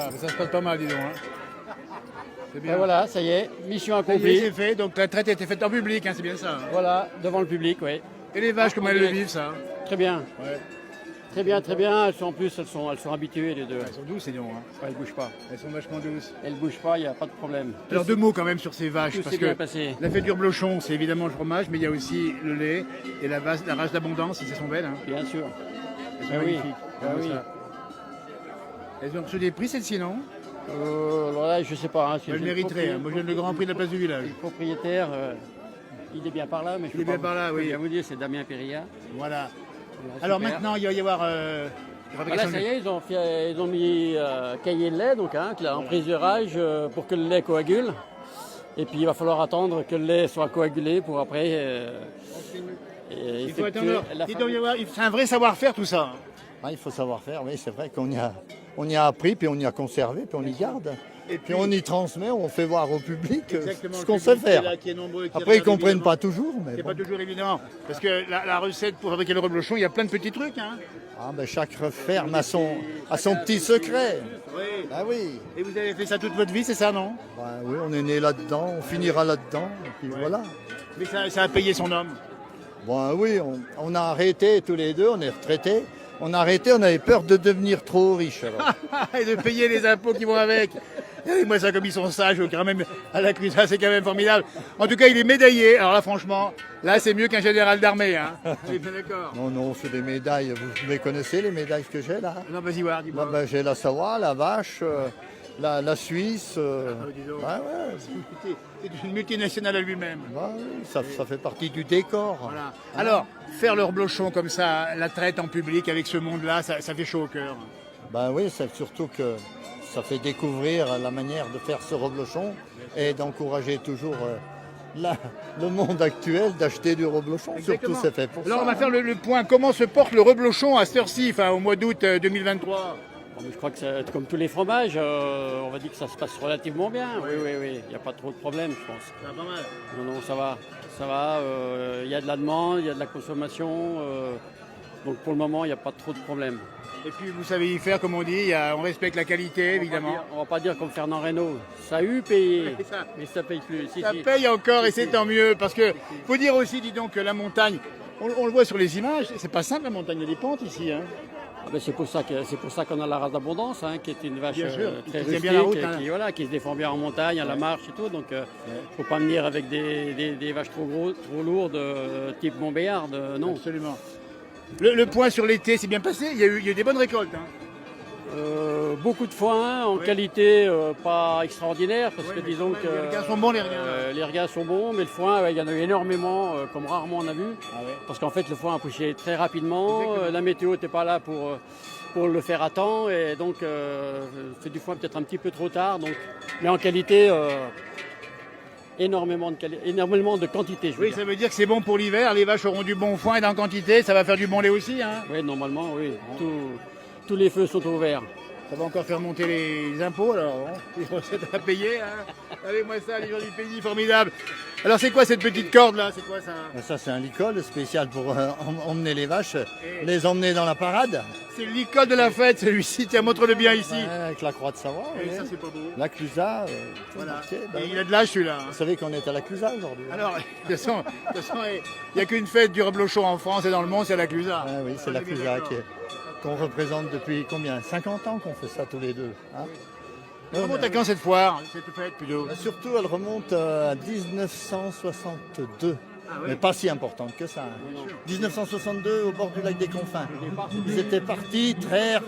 Voilà, ça se passe pas mal, dis donc. Hein. C'est bien. Et voilà, ça y est, mission Ça y est, accomplie. c'est fait, donc la traite a été faite en public, hein, c'est bien ça. Hein. Voilà, devant le public, oui. Et les vaches, comment elles le vivent, ça? Très bien. Ouais. Très bien, très bien. Elles sont, en plus, elles sont habituées, les deux. Elles sont douces, ces noms. Hein. Ouais, elles ne bougent pas. Elles sont vachement douces. Elles ne bougent pas, il n'y a pas de problème. Alors deux mots quand même sur ces vaches, Tout parce s'est que bien passé. la fête du reblochon, c'est évidemment le fromage, mais il y a aussi le lait et la race d'abondance, elles sont belles. Hein. Bien sûr. Elles sont Ah oui. magnifiques. Ah Comme oui. ça. Elles ont reçu des prix, celles-ci, non? Alors là, je ne sais pas. Hein, Elles mériteraient. Hein. Moi, je donne le grand prix de la place du village. Le propriétaire, il est bien par là, mais je Il est bien par là, oui. Je vais vous dire, c'est Damien Périlla. Voilà. Voilà, Alors super. maintenant, il va y avoir... Voilà, ça y est, ils ont mis cahier de lait, donc là, en prise de rage pour que le lait coagule. Et puis il va falloir attendre que le lait soit coagulé pour après. Il faut attendre. C'est un vrai savoir-faire tout ça. Ah, il faut savoir faire, oui, c'est vrai on y a appris, puis on y a conservé, puis on y garde. Et Puis on y transmet, on fait voir au public Exactement, ce le qu'on public sait faire. qui est là, qui est nombreux, qui Après, ils ne regarde, comprennent évidemment. pas toujours, mais C'est bon. pas toujours évident. Parce que la recette pour fabriquer le reblochon, il y a plein de petits trucs. Hein. Ah, ben, chaque ferme a son petit secret. Oui. Ah oui, Et vous avez fait ça toute votre vie, c'est ça, non? ben, oui, on est né là-dedans, on finira là-dedans, et puis voilà. Mais ça a payé son homme. Bon, oui, on a arrêté tous les deux, on est retraités. On a arrêté, on avait peur de devenir trop riche. Alors. Et de payer les impôts qui vont avec. Et moi, ça, comme ils sont sages, quand même, à la cuisine, c'est quand même formidable. En tout cas, il est médaillé. Alors là, franchement, là, c'est mieux qu'un général d'armée. Hein. Je suis bien d'accord. Non, non, c'est des médailles. Vous les connaissez, les médailles que j'ai là? Non, vas-y, voir, dis-moi. Là, ben, j'ai la Savoie, la Vache, la Suisse. Dis donc. Ouais, ouais. C'est une multinationale à lui-même. Bah oui, ça fait partie du décor. Voilà. Alors, faire le reblochon comme ça, la traite en public avec ce monde-là, ça fait chaud au cœur. Ben oui, c'est surtout que ça fait découvrir la manière de faire ce reblochon et d'encourager toujours le monde actuel d'acheter du reblochon. Exactement. Surtout, c'est fait pour ça. Alors, on va faire le point. Comment se porte le reblochon à cette heure-ci, enfin, au mois d'août 2023? Bon, mais je crois que c'est comme tous les fromages, on va dire que ça se passe relativement bien. Oui, oui, oui. Il n'y a pas trop de problème, je pense. Ça va pas mal. Non, non, ça va. Ça va. Il y a de la demande, il y a de la consommation. Donc pour le moment, il n'y a pas trop de problème. Et puis, vous savez y faire, comme on dit, on respecte la qualité, évidemment. On va pas dire comme Fernand Reynaud. Ça a eu payé, Oui, ça. mais ça paye plus. Si, Ça si. paye encore et c'est tant mieux, parce que faut dire aussi, dis donc, que la montagne, on le voit sur les images, c'est pas simple la montagne, il y a des pentes ici. Hein. Ah ben, c'est pour ça qu'on a la race d'abondance, hein, qui est une vache Bien sûr, très qui tient rustique, bien la route, hein. qui se défend bien en montagne, à la marche et tout. Donc, faut pas venir avec des vaches trop lourdes, type Montbéarde, non. Absolument. Le point sur l'été, c'est bien passé, il y a eu des bonnes récoltes. Hein. Beaucoup de foin en qualité pas extraordinaire, parce Ouais, que mais disons quand que même, les regains sont bons, les regains. les regains sont bons, mais le foin, il y en a eu énormément, comme rarement on a vu. Ah ouais. Parce qu'en fait, le foin a poussé très rapidement, Exactement. la météo n'était pas là pour le faire à temps, et donc c'est du foin peut-être un petit peu trop tard. Donc, mais en qualité, énormément de quantité, je veux Oui, dire. ça veut dire que c'est bon pour l'hiver, les vaches auront du bon foin et dans quantité, ça va faire du bon lait aussi. Hein. Oui, normalement, oui. Tous les feux sont ouverts. Ça va encore faire monter les impôts alors, hein. Les recettes à payer. Hein. Allez-moi ça, les gens du pays, formidable. Alors c'est quoi cette petite corde là? C'est quoi ça? Ça, c'est un licol spécial pour emmener les vaches, les emmener dans la parade. C'est l'icône de la fête celui-ci, tiens montre-le bien ici. Ouais, avec la croix de Savoie. Et ouais. ça c'est pas beau. La Clusa. Voilà. marqué, ben Et oui. il a de l'âge celui-là. Hein. Vous savez qu'on est à la Clusa aujourd'hui. Alors, de toute façon, il n'y a qu'une fête du reblochon en France et dans le monde, c'est la Clusa. Ah oui, c'est On la est bien Clusa d'accord. qu'on représente depuis combien? 50 ans qu'on fait ça tous les deux. Hein. Elle remonte à quand cette foire, cette fête plutôt? Surtout, elle remonte à 1962. Ah oui. Mais pas si importante que ça. Hein. 1962, au bord du lac des Confins. Ils étaient partis traire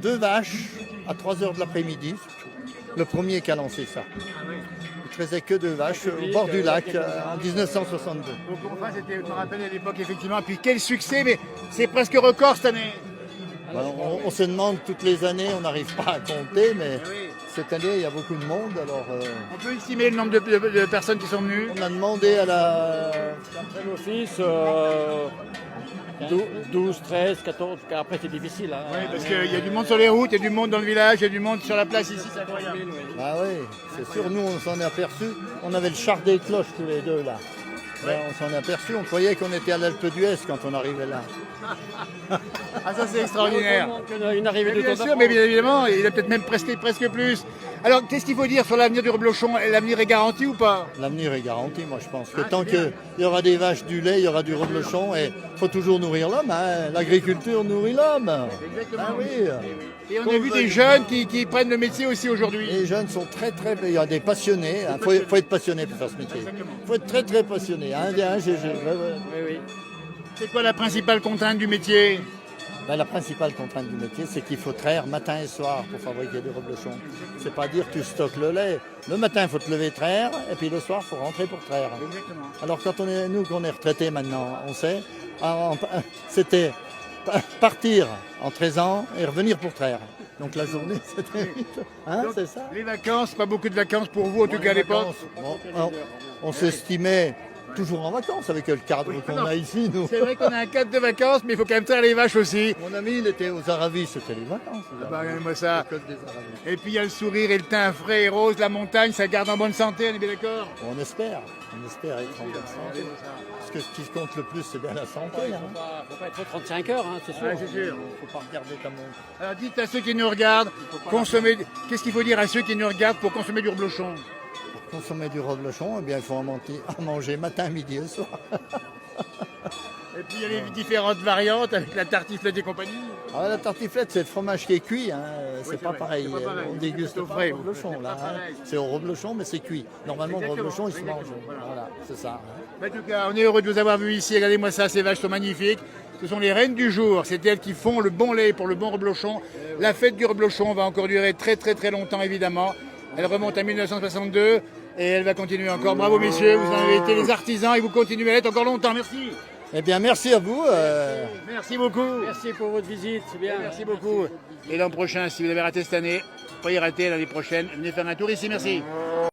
2 vaches à 3 h de l'après-midi. Le premier qui a lancé ça. Ils faisaient que 2 vaches au bord du lac en 1962. Donc enfin, c'était, je me rappelle à l'époque effectivement, puis quel succès, mais c'est presque record cette année. Ben, on se demande toutes les années, on n'arrive pas à compter, mais Eh oui. cette année, il y a beaucoup de monde. Alors, On peut estimer le nombre de personnes qui sont venues. on a demandé à la... Après l'office, 12, 13, 14, après c'est difficile. Hein. Oui, parce qu'il y a du monde sur les routes, il y a du monde dans le village, il y a du monde sur la place ici, c'est incroyable. Ah oui, c'est sûr, nous on s'en est aperçu. On avait le char des cloches tous les deux là. Ben, on s'en est aperçu, on croyait qu'on était à l'Alpe d'Huez quand on arrivait là. Ah, ça c'est extraordinaire. Une arrivée de Bien Tour de sûr, mais France. bien évidemment, il a peut-être même presque plus. Alors, qu'est-ce qu'il faut dire sur l'avenir du reblochon? L'avenir est garanti ou pas? L'avenir est garanti, moi je pense que tant qu'il y aura des vaches, du lait, il y aura du reblochon et il faut toujours nourrir l'homme. Hein. L'agriculture nourrit l'homme. Exactement. Ah oui. Et on a vu des jeunes qui prennent le métier aussi aujourd'hui. Les jeunes sont très, il y a des passionnés. Il faut être passionné pour faire ce métier. Il faut être très, très passionné. Hein, GG. Oui. C'est quoi la principale contrainte du métier? Ben, la principale contrainte du métier, c'est qu'il faut traire matin et soir pour fabriquer du reblochon. C'est pas dire que tu stockes le lait. Le matin, il faut te lever traire, et puis le soir, il faut rentrer pour traire. Exactement. Alors quand nous qu'on est retraités maintenant, on sait, c'était partir en 13 ans et revenir pour traire. Donc la journée, c'était vite. Hein, Donc, c'est ça. Les vacances, pas beaucoup de vacances pour vous, en tout cas à l'époque. Bon, on s'estimait toujours en vacances avec le cadre qu'on a ici, nous. C'est vrai qu'on a un cadre de vacances, mais il faut quand même traire les vaches aussi. Mon ami, il était aux Aravis, c'était les vacances. Bah, regardez-moi ça. Le code des Aravis. Et puis il y a le sourire et le teint frais et rose, la montagne, ça garde en bonne santé, on est bien d'accord? On espère être en bonne santé. Parce que ce qui compte le plus, c'est bien la santé. Il ne Hein. faut pas être trop 35 heures, hein, c'est sûr. Ouais, c'est sûr. Il ne faut pas regarder ta montre. Alors dites à ceux qui nous regardent, qu'est-ce qu'il faut dire à ceux qui nous regardent pour consommer du reblochon? Pour consommer du reblochon, eh bien, il faut en manger matin, midi et soir. Et puis il y a les différentes variantes avec la tartiflette et compagnie. Ah, la tartiflette, c'est le fromage qui est cuit. Hein. C'est c'est pas vrai, pareil. c'est pas pareil. On déguste C'est au pas frais, le reblochon. c'est Là, pas hein. pareil. C'est au reblochon, mais c'est cuit. Normalement, le Exactement, reblochon, il se mange. exactement, voilà. Voilà, c'est ça. En tout cas, on est heureux de vous avoir vu ici. Regardez-moi ça, ces vaches sont magnifiques. Ce sont les reines du jour. C'est elles qui font le bon lait pour le bon reblochon. La fête du reblochon va encore durer très très très longtemps, évidemment. Elle remonte à 1962 et elle va continuer encore. Bravo messieurs, vous en avez été les artisans et vous continuez à l'être encore longtemps. Merci. Eh bien, merci à vous. Merci beaucoup. Merci pour votre visite, c'est bien. Merci beaucoup. Et l'an prochain, si vous avez raté cette année, pas y rater l'année prochaine. Venez faire un tour ici. Merci.